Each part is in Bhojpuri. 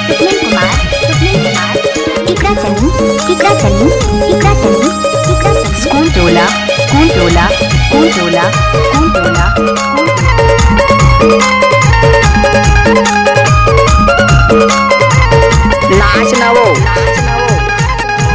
सुखमन कुमार टिकरा चन्नी टिकरा चन्नी टिकरा चन्नी टिकरा चन्नी स्कूल टोला स्कूल टोला स्कूल टोला स्कूल टोला नाच नवो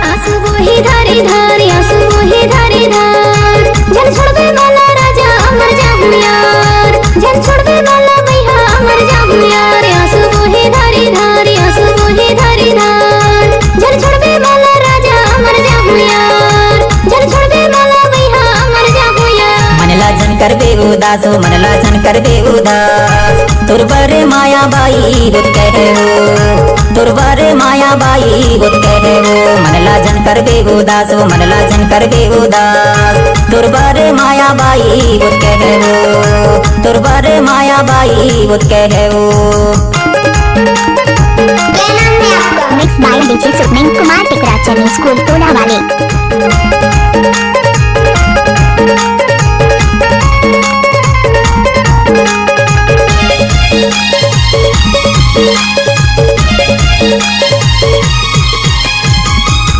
आंसू बोहे धारे धार आंसू बोहे धारे धार जल छोड़बे वाला राजा अमर जाहू यार जल छोड़बे वाला भैया अमर जाहू यार आंसू बोहे धारे धार आंसू बोहे धारे धार जल छोड़बे वाला राजा अमर जाहू यार जल छोड़बे वाला भैया अमर जाहू यार मनला जन कर बे उदासो मनला जन कर बे उदास तुरबरे माया बाई बुत कहे हो तुरबरे माया बाई बुत कहे हो मनला जन कर बे उदासो मनला जन कर बे उदास तुरबरे माया बाई बुत कहे हो तुरबरे माया बाई बुत कहे हो। Mix by DJ Sukhman Kumar Tikra Channi school टोला वाले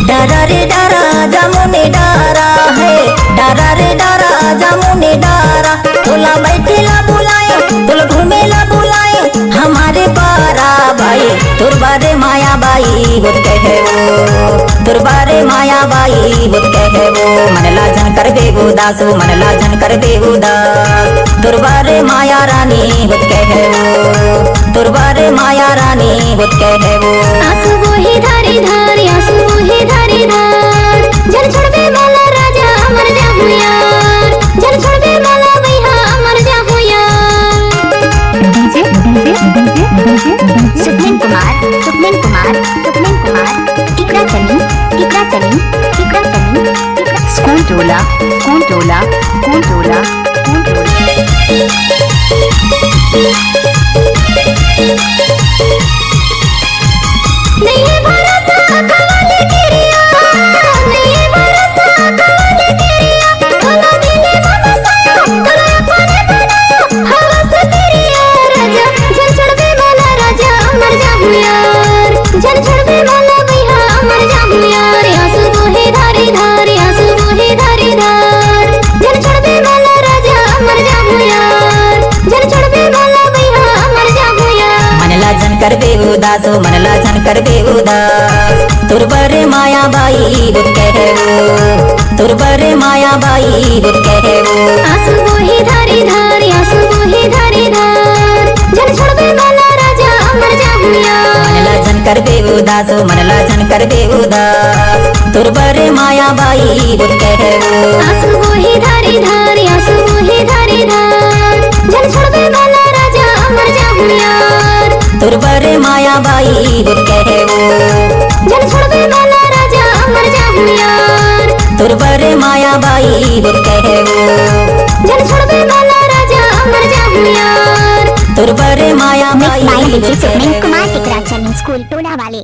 डरा रे डरा जामुने डरा है डरा रे डरा जामुने डरा तोला बैठेला बुलाए तोला घूमेला बुलाए हमारे पारा भाई तुरबारे माया बाई बुत कहे वो तुरबारे माया बाई बुत कहे वो मनला जन कर बे उदासो मनला जन कर बे उदास तुरबारे माया रानी बुत कहे वो तुरबारे माया रानी बुत कहे वो। आंसू बोहे धारे धार आंसू बोहे धारे धार जल छोड़बे वाला राजा अमर जाहू यार जल छोड़बे वाला भैया अमर जाहू यार डीजे सुखमन कुमार टिकरा चन्नी टिकरा चन्नी टिकरा चन्नी स्कूल टोला स्कूल टोला स्कूल टोला स्कूल टोला नहीं है भरोसा कवाले तेरिया नहीं है भरोसा कवाले तेरिया तोला दिले मनसा तोला अपने बनाया हवस तेरिया राजा जल छोड़बे वाला राजा अमर जाहू यार जल छोड़बे वाला भैया अमर जाहू यार आंसू बोहे धारे धार आंसू बोहे धारे धार जल छोड़बे वाला राजा अमर जाहू यार जल छोड़बे वाला भैया अमर जाहू यार मनला जन कर बे उदासो मनला जन कर बे उदास तुरबरे माया बाई बुत कहे वो तुरबरे माया बाई बुत कहे वो। आंसू बोहे धारे धार आंसू बोहे धारे धार जल छोड़बे वाला राजा अमर जाहू यार मनला जन कर बे उदासो मनला जन कर बे उदास तुरबरे माया बाई बुत कहे वो। आंसू बोहे धारे धार आंसू बोहे धारे धार जल छोड़बे वाला राजा अमर जाहू यार तुरबरे माया बाई बुत कहे वो जल छोड़बे वाला राजा अमर जाहू यार तुरबरे माया बाई बुत कहे वो जल छोड़बे वाला राजा अमर जाहू यार तुरबरे माया बाई बुत कहे वो। कुमार टिकरा चन्नी स्कूल टोला वाले